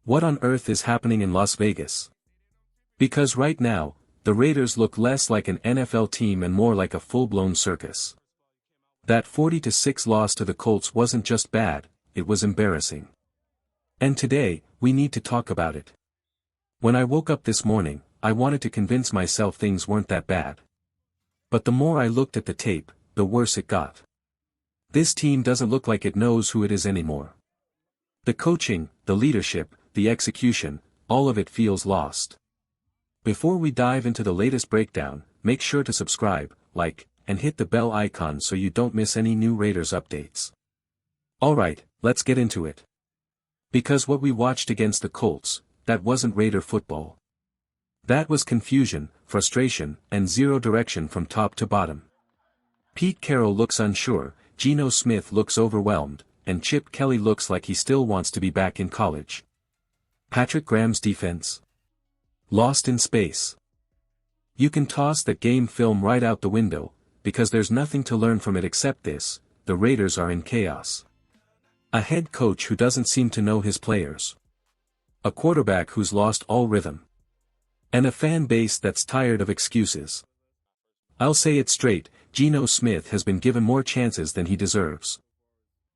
What on earth is happening in Las Vegas? Because right now, the Raiders look less like an NFL team and more like a full-blown circus. That 40-6 loss to the Colts wasn't just bad, it was embarrassing. And today, we need to talk about it. When I woke up this morning, I wanted to convince myself things weren't that bad. But the more I looked at the tape, the worse it got. This team doesn't look like it knows who it is anymore. The coaching, the leadership, the execution, all of it feels lost. Before we dive into the latest breakdown, make sure to subscribe, like, and hit the bell icon so you don't miss any new Raiders updates. Alright, let's get into it. Because what we watched against the Colts, that wasn't Raider football. That was confusion, frustration, and zero direction from top to bottom. Pete Carroll looks unsure, Gino Smith looks overwhelmed, and Chip Kelly looks like he still wants to be back in college. Patrick Graham's defense? Lost in space. You can toss that game film right out the window, because there's nothing to learn from it except this: the Raiders are in chaos. A head coach who doesn't seem to know his players. A quarterback who's lost all rhythm. And a fan base that's tired of excuses. I'll say it straight, Gino Smith has been given more chances than he deserves.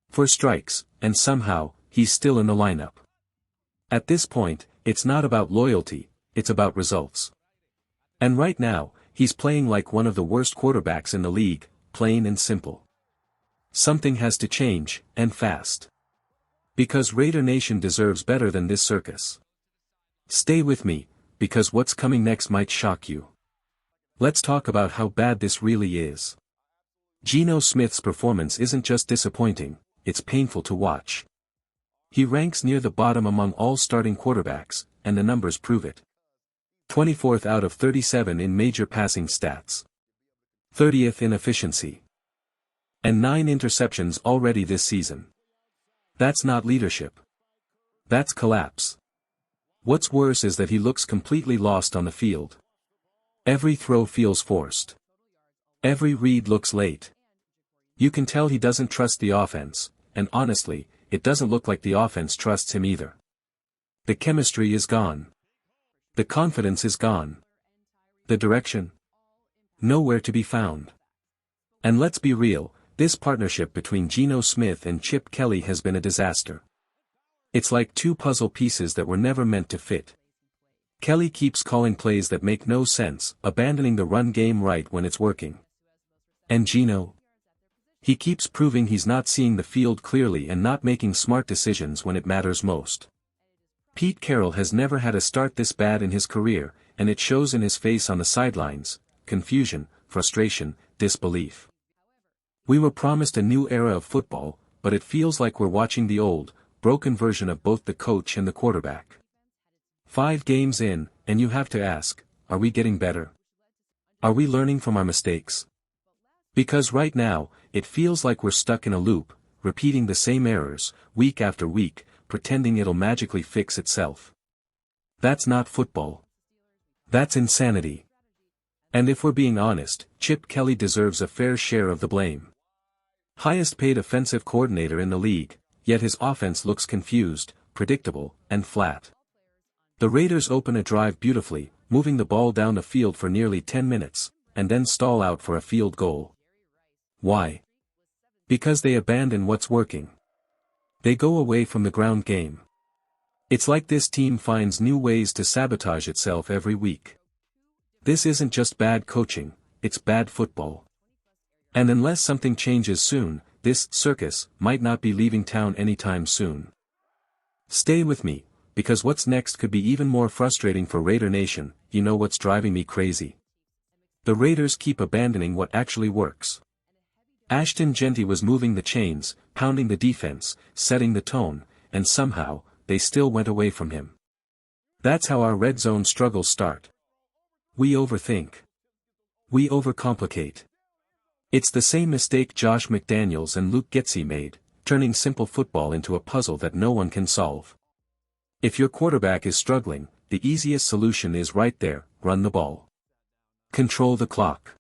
4 strikes, and somehow, he's still in the lineup. At this point, it's not about loyalty, it's about results. And right now, he's playing like one of the worst quarterbacks in the league, plain and simple. Something has to change, and fast. Because Raider Nation deserves better than this circus. Stay with me, because what's coming next might shock you. Let's talk about how bad this really is. Gino Smith's performance isn't just disappointing, it's painful to watch. He ranks near the bottom among all starting quarterbacks, and the numbers prove it. 24th out of 37 in major passing stats. 30th in efficiency. And 9 interceptions already this season. That's not leadership. That's collapse. What's worse is that he looks completely lost on the field. Every throw feels forced. Every read looks late. You can tell he doesn't trust the offense, and honestly, it doesn't look like the offense trusts him either. The chemistry is gone. The confidence is gone. The direction? Nowhere to be found. And let's be real, this partnership between Gino Smith and Chip Kelly has been a disaster. It's like 2 puzzle pieces that were never meant to fit. Kelly keeps calling plays that make no sense, abandoning the run game right when it's working. And Gino? He keeps proving he's not seeing the field clearly and not making smart decisions when it matters most. Pete Carroll has never had a start this bad in his career, and it shows in his face on the sidelines: confusion, frustration, disbelief. We were promised a new era of football, but it feels like we're watching the old, broken version of both the coach and the quarterback. 5 games in, and you have to ask, are we getting better? Are we learning from our mistakes? Because right now, it feels like we're stuck in a loop, repeating the same errors, week after week, pretending it'll magically fix itself. That's not football. That's insanity. And if we're being honest, Chip Kelly deserves a fair share of the blame. Highest paid offensive coordinator in the league, yet his offense looks confused, predictable, and flat. The Raiders open a drive beautifully, moving the ball down the field for nearly 10 minutes, and then stall out for a field goal. Why? Because they abandon what's working. They go away from the ground game. It's like this team finds new ways to sabotage itself every week. This isn't just bad coaching, it's bad football. And unless something changes soon, this circus might not be leaving town anytime soon. Stay with me, because what's next could be even more frustrating for Raider Nation. You know what's driving me crazy? The Raiders keep abandoning what actually works. Ashton Jeanty was moving the chains, pounding the defense, setting the tone, and somehow, they still went away from him. That's how our red zone struggles start. We overthink. We overcomplicate. It's the same mistake Josh McDaniels and Luke Getsy made, turning simple football into a puzzle that no one can solve. If your quarterback is struggling, the easiest solution is right there: run the ball. Control the clock.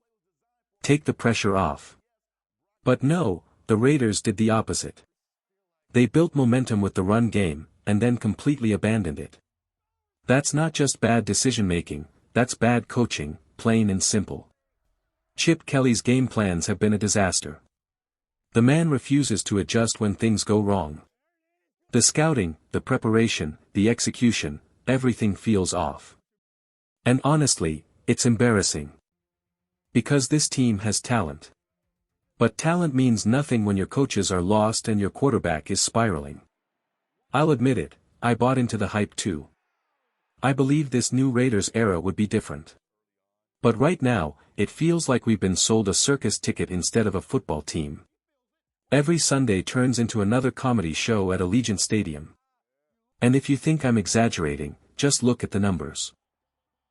Take the pressure off. But no, the Raiders did the opposite. They built momentum with the run game, and then completely abandoned it. That's not just bad decision-making, that's bad coaching, plain and simple. Chip Kelly's game plans have been a disaster. The man refuses to adjust when things go wrong. The scouting, the preparation, the execution, everything feels off. And honestly, it's embarrassing. Because this team has talent. But talent means nothing when your coaches are lost and your quarterback is spiraling. I'll admit it, I bought into the hype too. I believed this new Raiders era would be different. But right now, it feels like we've been sold a circus ticket instead of a football team. Every Sunday turns into another comedy show at Allegiant Stadium. And if you think I'm exaggerating, just look at the numbers.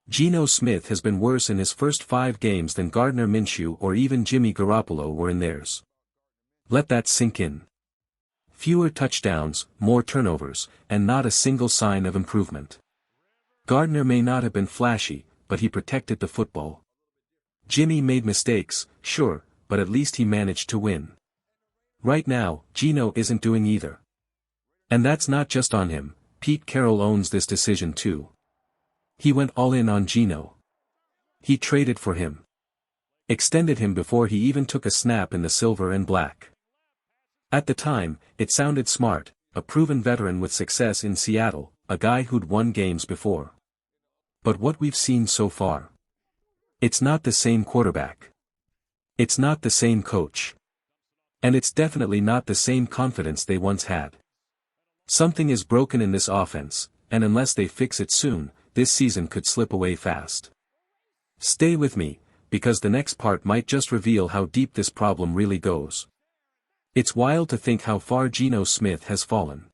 Gino Smith has been worse in his first 5 games than Gardner Minshew or even Jimmy Garoppolo were in theirs. Let that sink in. Fewer touchdowns, more turnovers, and not a single sign of improvement. Gardner may not have been flashy, but he protected the football. Jimmy made mistakes, sure, but at least he managed to win. Right now, Gino isn't doing either. And that's not just on him, Pete Carroll owns this decision too. He went all in on Gino. He traded for him. Extended him before he even took a snap in the silver and black. At the time, it sounded smart, a proven veteran with success in Seattle, a guy who'd won games before. But what we've seen so far? It's not the same quarterback. It's not the same coach. And it's definitely not the same confidence they once had. Something is broken in this offense, and unless they fix it soon, this season could slip away fast. Stay with me, because the next part might just reveal how deep this problem really goes. It's wild to think how far Gino Smith has fallen.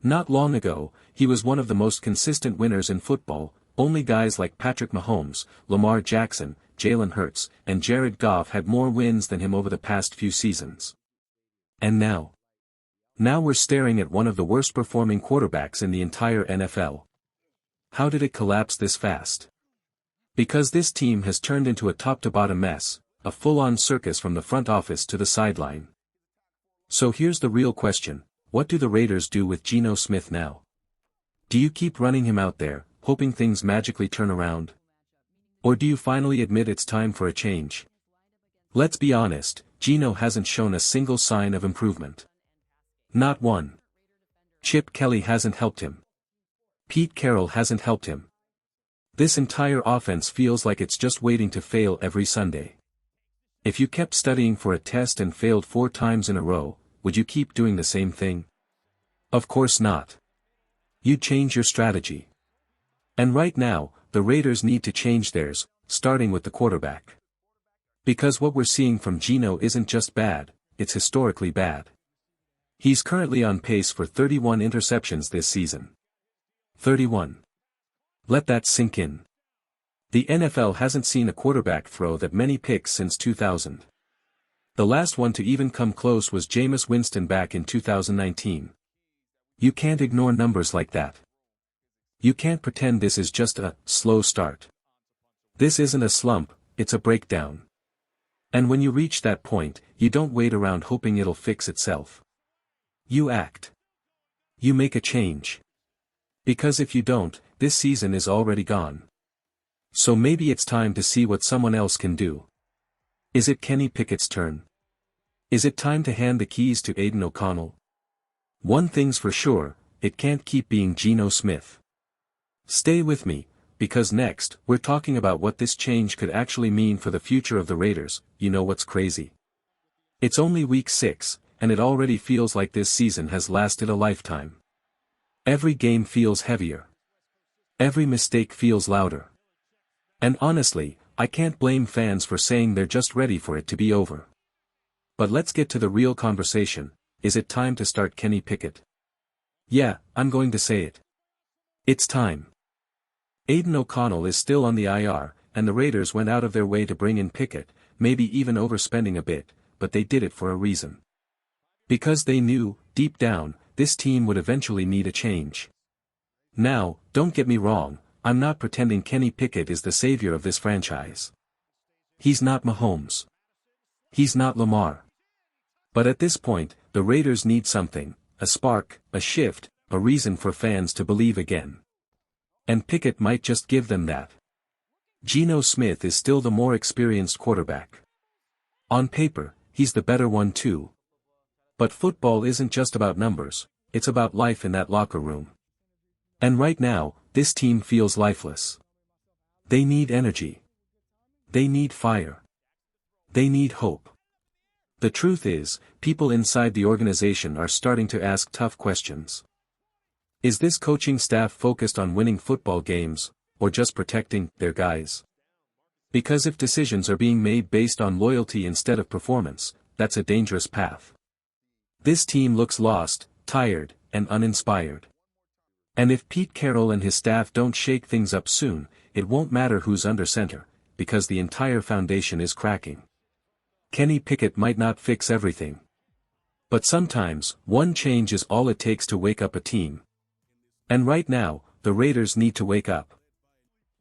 Not long ago, he was one of the most consistent winners in football, only guys like Patrick Mahomes, Lamar Jackson, Jalen Hurts, and Jared Goff had more wins than him over the past few seasons. And now? Now we're staring at one of the worst performing quarterbacks in the entire NFL. How did it collapse this fast? Because this team has turned into a top-to-bottom mess, a full-on circus from the front office to the sideline. So here's the real question, what do the Raiders do with Geno Smith now? Do you keep running him out there, hoping things magically turn around? Or do you finally admit it's time for a change? Let's be honest, Geno hasn't shown a single sign of improvement. Not one. Chip Kelly hasn't helped him. Pete Carroll hasn't helped him. This entire offense feels like it's just waiting to fail every Sunday. If you kept studying for a test and failed 4 times in a row, would you keep doing the same thing? Of course not. You'd change your strategy. And right now, the Raiders need to change theirs, starting with the quarterback. Because what we're seeing from Geno isn't just bad, it's historically bad. He's currently on pace for 31 interceptions this season. 31. Let that sink in. The NFL hasn't seen a quarterback throw that many picks since 2000. The last one to even come close was Jameis Winston back in 2019. You can't ignore numbers like that. You can't pretend this is just a slow start. This isn't a slump, it's a breakdown. And when you reach that point, you don't wait around hoping it'll fix itself. You act. You make a change. Because if you don't, this season is already gone. So maybe it's time to see what someone else can do. Is it Kenny Pickett's turn? Is it time to hand the keys to Aidan O'Connell? One thing's for sure, it can't keep being Geno Smith. Stay with me, because next, we're talking about what this change could actually mean for the future of the Raiders. You know what's crazy? It's only week 6, and it already feels like this season has lasted a lifetime. Every game feels heavier. Every mistake feels louder. And honestly, I can't blame fans for saying they're just ready for it to be over. But let's get to the real conversation, is it time to start Kenny Pickett? Yeah, I'm going to say it. It's time. Aidan O'Connell is still on the IR, and the Raiders went out of their way to bring in Pickett, maybe even overspending a bit, but they did it for a reason. Because they knew, deep down, this team would eventually need a change. Now, don't get me wrong, I'm not pretending Kenny Pickett is the savior of this franchise. He's not Mahomes. He's not Lamar. But at this point, the Raiders need something, a spark, a shift, a reason for fans to believe again. And Pickett might just give them that. Gino Smith is still the more experienced quarterback. On paper, he's the better one too. But football isn't just about numbers, it's about life in that locker room. And right now, this team feels lifeless. They need energy. They need fire. They need hope. The truth is, people inside the organization are starting to ask tough questions. Is this coaching staff focused on winning football games, or just protecting their guys? Because if decisions are being made based on loyalty instead of performance, that's a dangerous path. This team looks lost, tired, and uninspired. And if Pete Carroll and his staff don't shake things up soon, it won't matter who's under center, because the entire foundation is cracking. Kenny Pickett might not fix everything. But sometimes, one change is all it takes to wake up a team. And right now, the Raiders need to wake up.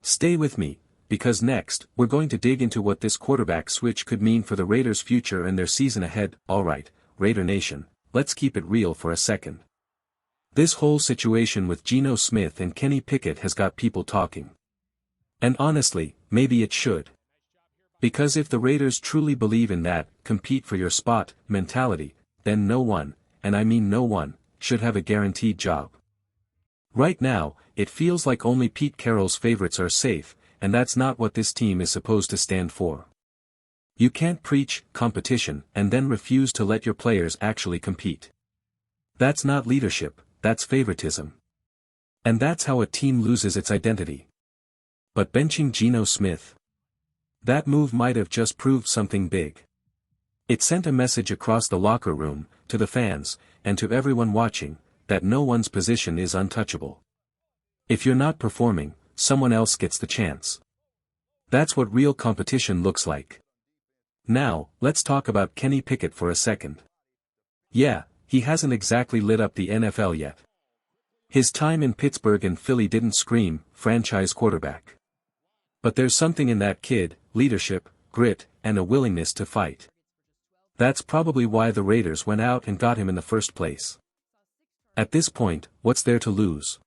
Stay with me, because next, we're going to dig into what this quarterback switch could mean for the Raiders' future and their season ahead. Alright, Raider Nation, let's keep it real for a second. This whole situation with Gino Smith and Kenny Pickett has got people talking. And honestly, maybe it should. Because if the Raiders truly believe in that, compete for your spot, mentality, then no one, and I mean no one, should have a guaranteed job. Right now, it feels like only Pete Carroll's favorites are safe, and that's not what this team is supposed to stand for. You can't preach competition and then refuse to let your players actually compete. That's not leadership, that's favoritism. And that's how a team loses its identity. But benching Gino Smith? That move might have just proved something big. It sent a message across the locker room, to the fans, and to everyone watching, that no one's position is untouchable. If you're not performing, someone else gets the chance. That's what real competition looks like. Now, let's talk about Kenny Pickett for a second. Yeah, he hasn't exactly lit up the NFL yet. His time in Pittsburgh and Philly didn't scream, franchise quarterback. But there's something in that kid, leadership, grit, and a willingness to fight. That's probably why the Raiders went out and got him in the first place. At this point, what's there to lose?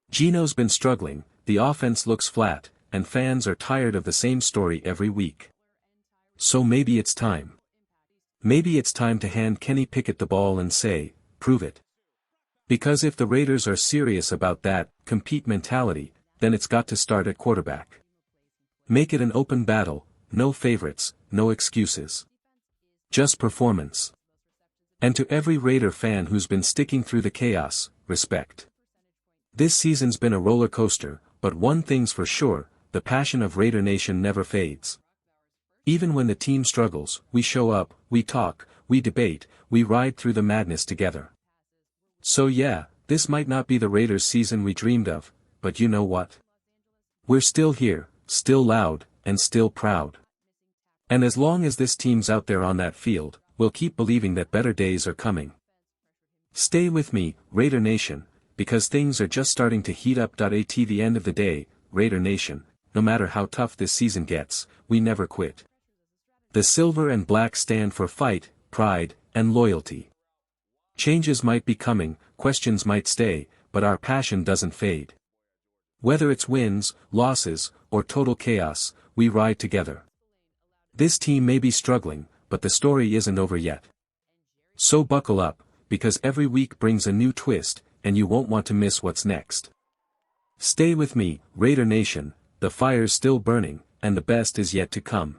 Gino's been struggling, the offense looks flat, and fans are tired of the same story every week. So maybe it's time. Maybe it's time to hand Kenny Pickett the ball and say, prove it. Because if the Raiders are serious about that compete mentality, then it's got to start at quarterback. Make it an open battle, no favorites, no excuses. Just performance. And to every Raider fan who's been sticking through the chaos, respect. This season's been a roller coaster, but one thing's for sure, the passion of Raider Nation never fades. Even when the team struggles, we show up, we talk, we debate, we ride through the madness together. So yeah, this might not be the Raiders season we dreamed of, but you know what? We're still here, still loud, and still proud. And as long as this team's out there on that field, we'll keep believing that better days are coming. Stay with me, Raider Nation, because things are just starting to heat up. At the end of the day, Raider Nation, no matter how tough this season gets, we never quit. The silver and black stand for fight, pride, and loyalty. Changes might be coming, questions might stay, but our passion doesn't fade. Whether it's wins, losses, or total chaos, we ride together. This team may be struggling, but the story isn't over yet. So buckle up, because every week brings a new twist, and you won't want to miss what's next. Stay with me, Raider Nation, the fire's still burning, and the best is yet to come.